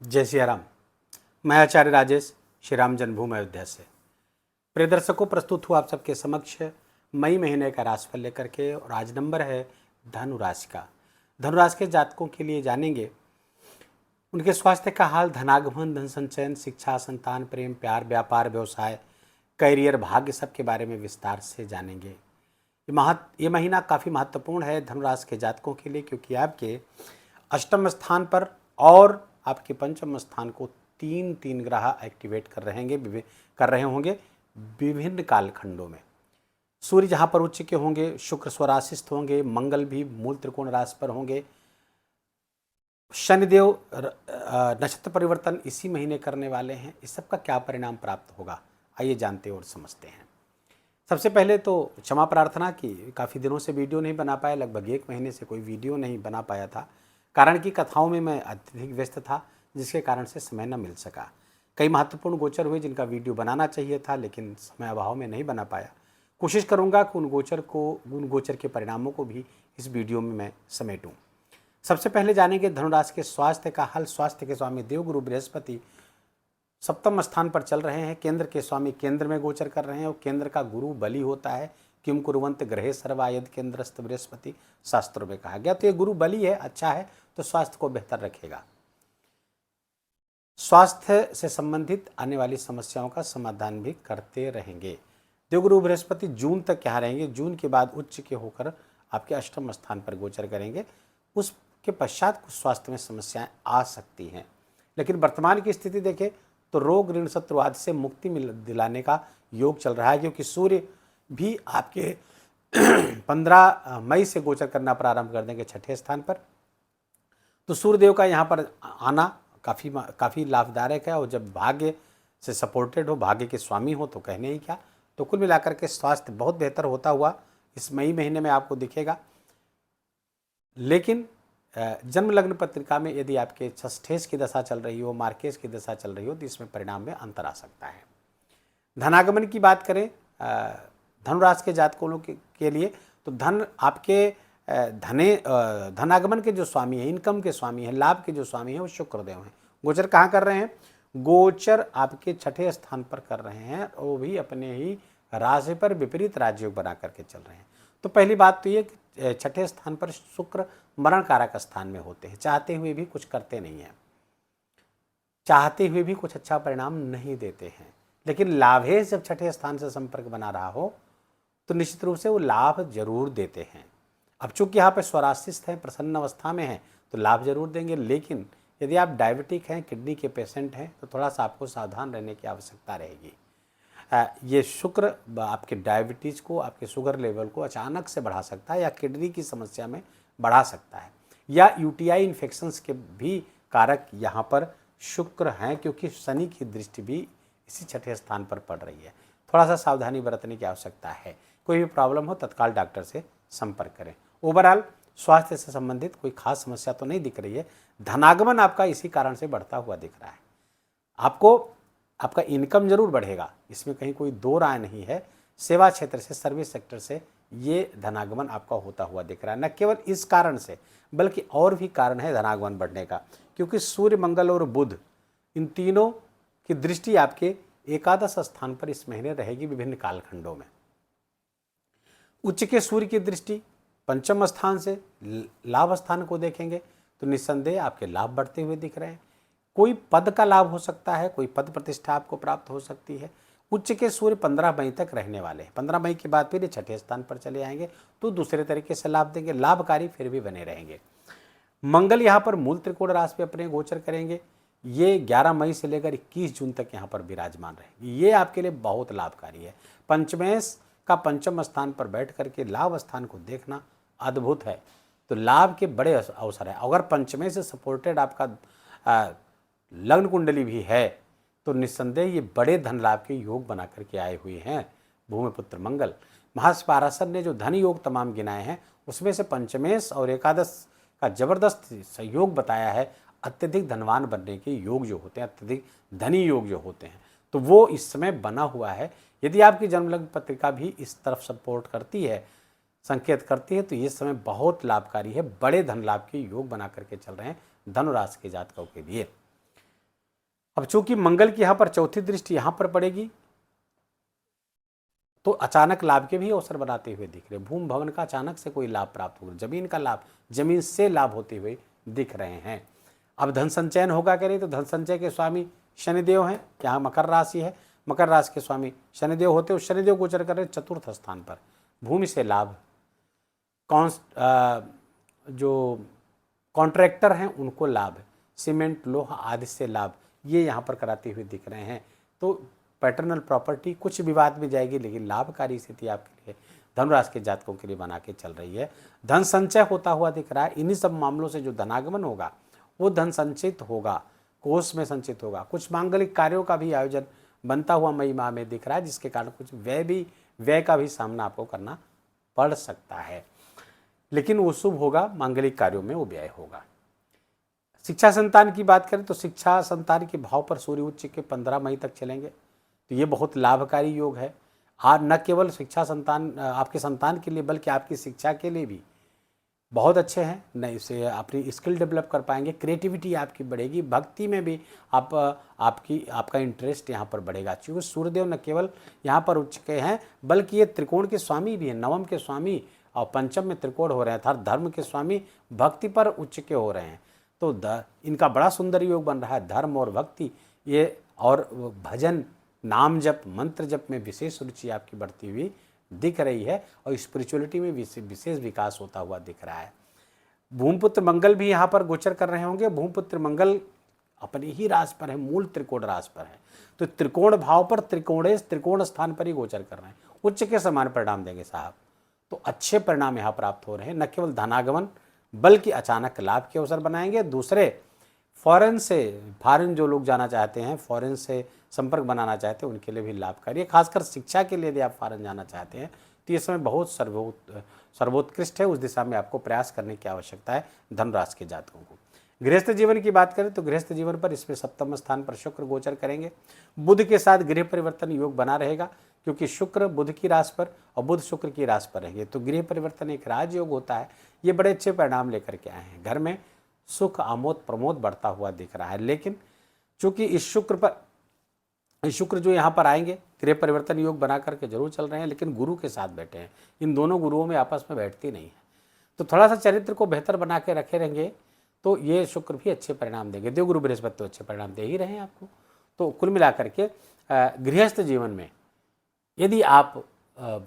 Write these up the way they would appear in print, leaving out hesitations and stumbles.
जय श्री राम। मैं आचार्य राजेश श्री राम जन्मभूमि अयोध्या से प्रिय दर्शकों प्रस्तुत हुआ आप सबके समक्ष मई महीने का राशिफल लेकर के। और आज नंबर है धनु राशि का। धनु राशि के जातकों के लिए जानेंगे उनके स्वास्थ्य का हाल, धनागमन, धन संचयन, शिक्षा, संतान, प्रेम, प्यार, व्यापार, व्यवसाय, करियर, भाग्य, सबके बारे में विस्तार से जानेंगे। ये महीना काफ़ी महत्वपूर्ण है धनु राशि के जातकों के लिए, क्योंकि आपके अष्टम स्थान पर और आपके पंचम स्थान को तीन तीन ग्रह एक्टिवेट कर रहे होंगे विभिन्न कालखंडों में। सूर्य जहाँ पर उच्च के होंगे, शुक्र स्वराशिस्थ होंगे, मंगल भी मूल त्रिकोण राशि पर होंगे, शनिदेव नक्षत्र परिवर्तन इसी महीने करने वाले हैं। इस सब का क्या परिणाम प्राप्त होगा, आइए जानते और समझते हैं। सबसे पहले तो क्षमा प्रार्थना की काफ़ी दिनों से वीडियो नहीं बना पाया, लगभग 1 महीने से कोई वीडियो नहीं बना पाया था, कारण कि कथाओं में मैं अत्यधिक व्यस्त था, जिसके कारण से समय न मिल सका। कई महत्वपूर्ण गोचर हुए जिनका वीडियो बनाना चाहिए था, लेकिन समय अभाव में नहीं बना पाया। कोशिश करूंगा कि उन गोचर के परिणामों को भी इस वीडियो में मैं समेटूं। सबसे पहले जानेंगे धनु राशि के स्वास्थ्य का हाल। स्वास्थ्य के स्वामी देवगुरु बृहस्पति सप्तम स्थान पर चल रहे हैं। केंद्र के स्वामी केंद्र में गोचर कर रहे हैं और केंद्र का गुरु बली होता है। किम कुर्वन्त ग्रहे सर्वायद केंद्रस्थ बृहस्पति, शास्त्रों में कहा गया। तो ये गुरु बली है, अच्छा है, तो स्वास्थ्य को बेहतर रखेगा। स्वास्थ्य से संबंधित आने वाली समस्याओं का समाधान भी करते रहेंगे। देवगुरु बृहस्पति जून तक यहाँ रहेंगे। जून के बाद उच्च के होकर आपके अष्टम स्थान पर गोचर करेंगे। उसके पश्चात कुछ स्वास्थ्य में समस्याएं आ सकती हैं, लेकिन वर्तमान की स्थिति देखें तो रोग, ऋण, शत्रु आदि से मुक्ति दिलाने का योग चल रहा है, क्योंकि सूर्य भी आपके 15 मई से गोचर करना प्रारंभ कर देंगे छठे स्थान पर। तो सूर्यदेव का यहाँ पर आना काफ़ी लाभदायक है, और जब भाग्य से सपोर्टेड हो, भाग्य के स्वामी हो, तो कहने ही क्या। तो कुल मिलाकर के स्वास्थ्य बहुत बेहतर होता हुआ इस मई महीने में आपको दिखेगा। लेकिन जन्म लग्न पत्रिका में यदि आपके षष्ठेश की दशा चल रही हो, मार्केश की दशा चल रही हो, तो इसमें परिणाम में अंतर आ सकता है। धनागमन की बात करें धनु राशि के जातकों के लिए, तो धन आपके धनागमन के जो स्वामी हैं, इनकम के स्वामी हैं, लाभ के जो स्वामी हैं, वो शुक्रदेव हैं। गोचर कहाँ कर रहे हैं? गोचर आपके छठे स्थान पर कर रहे हैं, और वो भी अपने ही राशि पर विपरीत राजयोग बना करके चल रहे हैं। तो पहली बात तो ये कि छठे स्थान पर शुक्र मरण कारक स्थान में होते हैं, चाहते हुए भी कुछ करते नहीं हैं, चाहते हुए भी कुछ अच्छा परिणाम नहीं देते हैं। लेकिन लाभेश जब छठे स्थान से संपर्क बना रहा हो तो निश्चित रूप से वो लाभ जरूर देते हैं। अब चूंकि यहाँ पर स्वराशिस्थ हैं, प्रसन्न अवस्था में हैं, तो लाभ जरूर देंगे। लेकिन यदि आप डायबिटिक हैं, किडनी के पेशेंट हैं, तो थोड़ा सा आपको सावधान रहने की आवश्यकता रहेगी। ये शुक्र आपके डायबिटीज़ को, आपके शुगर लेवल को अचानक से बढ़ा सकता है, या किडनी की समस्या में बढ़ा सकता है, या यूटीआई इन्फेक्शंस के भी कारक यहाँ पर शुक्र हैं, क्योंकि शनि की दृष्टि भी इसी छठे स्थान पर पड़ रही है। थोड़ा सा सावधानी बरतने की आवश्यकता है। कोई भी प्रॉब्लम हो तत्काल डॉक्टर से संपर्क करें। ओवरऑल स्वास्थ्य से संबंधित कोई खास समस्या तो नहीं दिख रही है। धनागमन आपका इसी कारण से बढ़ता हुआ दिख रहा है। आपका इनकम जरूर बढ़ेगा, इसमें कहीं कोई दो राय नहीं है। सेवा क्षेत्र से, सर्विस सेक्टर से ये धनागमन आपका होता हुआ दिख रहा है। न केवल इस कारण से, बल्कि और भी कारण है धनागमन बढ़ने का, क्योंकि सूर्य, मंगल और बुध, इन तीनों की दृष्टि आपके एकादश स्थान पर इस महीने रहेगी विभिन्न कालखंडों में। उच्च के सूर्य की दृष्टि पंचम स्थान से लाभ स्थान को देखेंगे तो निस्संदेह आपके लाभ बढ़ते हुए दिख रहे हैं। कोई पद का लाभ हो सकता है, कोई पद प्रतिष्ठा आपको प्राप्त हो सकती है। उच्च के सूर्य 15 मई तक रहने वाले हैं। 15 मई के बाद फिर ये छठे स्थान पर चले आएंगे, तो दूसरे तरीके से लाभ देंगे, लाभकारी फिर भी बने रहेंगे। मंगल यहाँ पर मूल त्रिकोण राशि पे अपने गोचर करेंगे। ये 11 मई से लेकर 21 जून तक यहाँ पर विराजमान रहेंगे। ये आपके लिए बहुत लाभकारी है। पंचमेश का पंचम स्थान पर बैठ करके लाभ स्थान को देखना अद्भुत है। तो लाभ के बड़े अवसर है। अगर पंचमेश से सपोर्टेड आपका लग्न कुंडली भी है, तो निस्संदेह ये बड़े धन लाभ के योग बना करके आए हुए हैं। भूमिपुत्र मंगल, महापराशर ने जो धन योग तमाम गिनाए हैं, उसमें से पंचमेश और एकादश का जबरदस्त सहयोग बताया है। अत्यधिक धनवान बनने के योग जो होते हैं, अत्यधिक धनी योग जो होते हैं, तो वो इस समय बना हुआ है। यदि आपकी जन्मलग्न पत्रिका भी इस तरफ सपोर्ट करती है, संकेत करती है, तो ये समय बहुत लाभकारी है। बड़े धन लाभ के योग बना करके चल रहे हैं धनु राशि के जातकों के लिए। अब चूंकि मंगल की यहाँ पर चौथी दृष्टि यहाँ पर पड़ेगी तो अचानक लाभ के भी अवसर बनाते हुए दिख रहे। भूमि भवन का अचानक से कोई लाभ प्राप्त होगा, जमीन का लाभ, जमीन से लाभ होते हुए दिख रहे हैं। अब धन संचयन होगा करें तो धन संचय के स्वामी शनिदेव हैं, यहाँ मकर राशि है, मकर राशि के स्वामी शनिदेव होते हैं। शनिदेव गोचर कर रहे चतुर्थ स्थान पर, भूमि से लाभ, जो कॉन्ट्रैक्टर हैं उनको लाभ, सीमेंट लोहा आदि से लाभ, ये यहाँ पर कराते हुए दिख रहे हैं। तो पैटर्नल प्रॉपर्टी कुछ विवाद में जाएगी लेकिन लाभकारी स्थिति आपके लिए धनुराशि के जातकों के लिए बना के चल रही है। धन संचय होता हुआ दिख रहा है। इन्हीं सब मामलों से जो धनागमन होगा वो धन संचित होगा, कोष में संचित होगा। कुछ मांगलिक कार्यों का भी आयोजन बनता हुआ मई माह में दिख रहा है, जिसके कारण कुछ व्यय का भी सामना आपको करना पड़ सकता है, लेकिन वो शुभ होगा, मांगलिक कार्यों में वो व्यय होगा। शिक्षा संतान की बात करें तो शिक्षा संतान के भाव पर सूर्य उच्च के 15 मई तक चलेंगे, तो ये बहुत लाभकारी योग है। न केवल शिक्षा संतान आपके संतान के लिए बल्कि आपकी शिक्षा के लिए भी बहुत अच्छे हैं। नहीं, इससे अपनी स्किल डेवलप कर पाएंगे, क्रिएटिविटी आपकी बढ़ेगी, भक्ति में भी आपका इंटरेस्ट यहाँ पर बढ़ेगा। क्योंकि सूर्यदेव न केवल यहाँ पर उच्च के हैं बल्कि ये त्रिकोण के स्वामी भी हैं, नवम के स्वामी और पंचम में त्रिकोण हो रहे हैं, अर्थात धर्म के स्वामी भक्ति पर उच्च के हो रहे हैं। तो इनका बड़ा सुंदर योग बन रहा है। धर्म और भक्ति ये और भजन, नाम जप, मंत्र जप में विशेष रुचि आपकी बढ़ती हुई दिख रही है और स्पिरिचुअलिटी में विशेष विकास होता हुआ दिख रहा है। भूमिपुत्र मंगल भी यहाँ पर गोचर कर रहे होंगे। भूमिपुत्र मंगल अपनी ही राशि पर है, मूल त्रिकोण राशि पर है, तो त्रिकोण भाव पर त्रिकोण स्थान पर ही गोचर कर रहे हैं। उच्च के समान परिणाम देंगे साहब। तो अच्छे परिणाम यहाँ प्राप्त हो रहे हैं, न केवल धनागमन बल्कि अचानक लाभ के अवसर बनाएंगे। दूसरे फॉरेन जो लोग जाना चाहते हैं, फॉरेन से संपर्क बनाना चाहते हैं, उनके लिए भी लाभकारी है। खासकर शिक्षा के लिए यदि आप फॉरेन जाना चाहते हैं तो ये समय बहुत सर्वोत्कृष्ट है, उस दिशा में आपको प्रयास करने की आवश्यकता है धनुराशि के जातकों को। गृहस्थ जीवन की बात करें तो गृहस्थ जीवन पर इसमें सप्तम स्थान पर शुक्र गोचर करेंगे। बुध के साथ गृह परिवर्तन योग बना रहेगा, क्योंकि शुक्र बुध की राशि पर और बुध शुक्र की राशि पर रहेंगे, तो गृह परिवर्तन एक राजयोग होता है। ये बड़े अच्छे परिणाम लेकर के आए हैं। घर में सुख, आमोद प्रमोद बढ़ता हुआ दिख रहा है। लेकिन चूंकि इस शुक्र जो यहाँ पर आएंगे गृह परिवर्तन योग बना करके जरूर चल रहे हैं, लेकिन गुरु के साथ बैठे हैं। इन दोनों गुरुओं में आपस में बैठती नहीं है, तो थोड़ा सा चरित्र को बेहतर बना के रखे रहेंगे तो ये शुक्र भी अच्छे परिणाम देंगे। देवगुरु बृहस्पति तो अच्छे परिणाम दे ही रहे हैं आपको। तो कुल मिलाकर के गृहस्थ जीवन में यदि आप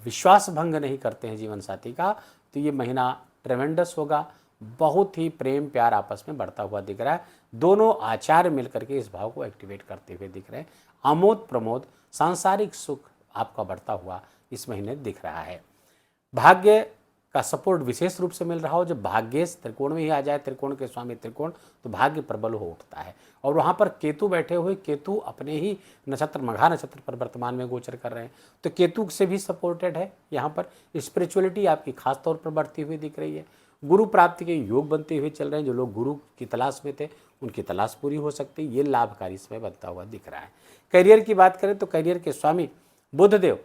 विश्वास भंग नहीं करते हैं जीवन साथी का, तो ये महीना ट्रेमेंडस होगा। बहुत ही प्रेम प्यार आपस में बढ़ता हुआ दिख रहा है। दोनों आचार्य मिलकर के इस भाव को एक्टिवेट करते हुए दिख रहे हैं। आमोद प्रमोद, सांसारिक सुख आपका बढ़ता हुआ इस महीने दिख रहा है। भाग्य का सपोर्ट विशेष रूप से मिल रहा हो। जब भाग्येश त्रिकोण में ही आ जाए, त्रिकोण के स्वामी त्रिकोण, तो भाग्य प्रबल हो उठता है। और वहाँ पर केतु बैठे हुए, केतु अपने ही नक्षत्र मघा नक्षत्र पर वर्तमान में गोचर कर रहे हैं, तो केतु से भी सपोर्टेड है। यहाँ पर स्पिरिचुअलिटी आपकी खास तौर पर बढ़ती हुई दिख रही है। गुरु प्राप्ति के योग बनते हुए चल रहे हैं। जो लोग गुरु की तलाश में थे उनकी तलाश पूरी हो सकती है। ये लाभकारी समय बनता हुआ दिख रहा है। करियर की बात करें तो करियर के स्वामी बुधदेव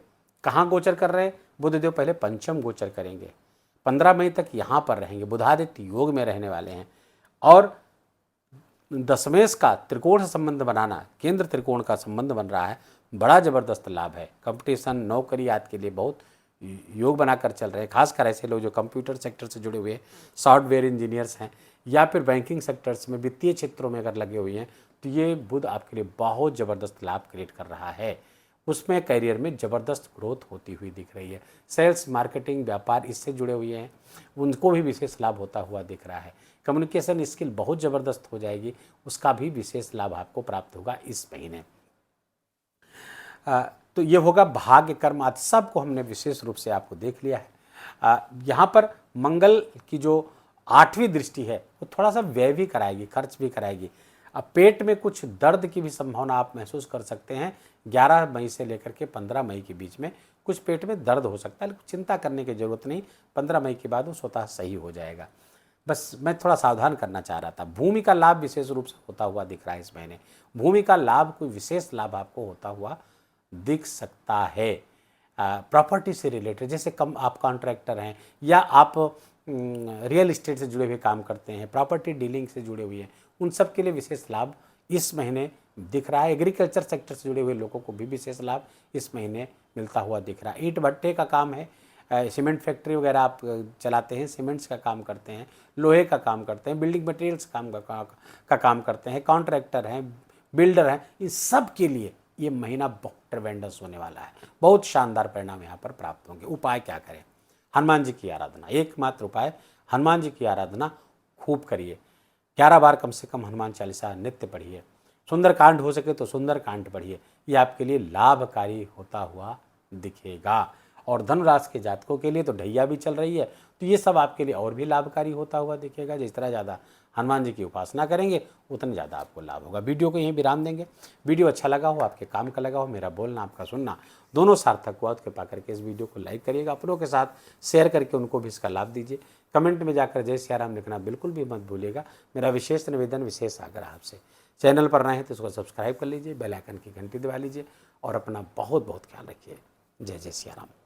कहाँ गोचर कर रहे हैं? बुधदेव पहले पंचम गोचर करेंगे, 15 मई तक यहाँ पर रहेंगे। बुधादित्य योग में रहने वाले हैं और दशमेश का त्रिकोण से संबंध बनाना, केंद्र त्रिकोण का संबंध बन रहा है, बड़ा जबरदस्त लाभ है। कंपटीशन, नौकरी आदि के लिए बहुत योग बनाकर चल रहे हैं। खासकर ऐसे लोग जो कंप्यूटर सेक्टर से जुड़े हुए हैं, सॉफ्टवेयर इंजीनियर्स हैं, या फिर बैंकिंग सेक्टर्स में, वित्तीय क्षेत्रों में अगर लगे हुए हैं, तो ये बुध आपके लिए बहुत ज़बरदस्त लाभ क्रिएट कर रहा है। उसमें करियर में ज़बरदस्त ग्रोथ होती हुई दिख रही है। सेल्स, मार्केटिंग, व्यापार इससे जुड़े हुए हैं, उनको भी विशेष लाभ होता हुआ दिख रहा है। कम्युनिकेशन स्किल बहुत ज़बरदस्त हो जाएगी, उसका भी विशेष लाभ आपको प्राप्त होगा इस महीने। तो ये होगा भाग्य, कर्म आदि सबको हमने विशेष रूप से आपको देख लिया है। यहाँ पर मंगल की जो 8वीं दृष्टि है वो थोड़ा सा व्यय भी कराएगी, खर्च भी कराएगी। अब पेट में कुछ दर्द की भी संभावना आप महसूस कर सकते हैं। 11 मई से लेकर के 15 मई के बीच में कुछ पेट में दर्द हो सकता है, लेकिन चिंता करने की ज़रूरत नहीं। 15 मई के बाद वो स्वतः सही हो जाएगा। बस मैं थोड़ा सावधान करना चाह रहा था। भूमि का लाभ विशेष रूप से होता हुआ दिख रहा है इस महीने। भूमि का लाभ, कोई विशेष लाभ आपको होता हुआ दिख सकता है। प्रॉपर्टी से रिलेटेड, जैसे आप कॉन्ट्रैक्टर हैं या आप रियल इस्टेट से जुड़े हुए काम करते हैं, प्रॉपर्टी डीलिंग से जुड़े हुए हैं, उन सब के लिए विशेष लाभ इस महीने दिख रहा है। एग्रीकल्चर सेक्टर से जुड़े हुए लोगों को भी विशेष लाभ इस महीने मिलता हुआ दिख रहा है। ईंट भट्टे का काम है, सीमेंट फैक्ट्री वगैरह आप चलाते हैं, सीमेंट्स का काम करते हैं, लोहे का काम करते हैं, बिल्डिंग मटेरियल्स का काम करते हैं, कॉन्ट्रैक्टर हैं, बिल्डर हैं, इन सब के लिए ये महीना बहुत ट्रेमेंडस होने वाला है। बहुत शानदार परिणाम यहाँ पर प्राप्त होंगे। उपाय क्या करें? हनुमान जी की आराधना, एकमात्र उपाय हनुमान जी की आराधना खूब करिए। 11 बार कम से कम हनुमान चालीसा नित्य पढ़िए। सुंदरकांड हो सके तो सुंदरकांड पढ़िए, ये आपके लिए लाभकारी होता हुआ दिखेगा। और धनुराशि के जातकों के लिए तो ढैया भी चल रही है, तो ये सब आपके लिए और भी लाभकारी होता हुआ दिखेगा। जिस तरह ज़्यादा हनुमान जी की उपासना करेंगे उतना ज़्यादा आपको लाभ होगा। वीडियो को यहीं विराम देंगे। वीडियो अच्छा लगा हो, आपके काम का लगा हो, मेरा बोलना आपका सुनना दोनों सार्थक हुआ, तो कृपा करके इस वीडियो को लाइक करिएगा, अपनों के साथ शेयर करके उनको भी इसका लाभ दीजिए। कमेंट में जाकर जय सिया राम लिखना बिल्कुल भी मत भूलिएगा। मेरा विशेष निवेदन, विशेष आग्रह आपसे, चैनल पर नए हैं तो इसको सब्सक्राइब कर लीजिए, बेल आइकन की घंटी दबा लीजिए और अपना बहुत बहुत ख्याल रखिए। जय जय सिया राम।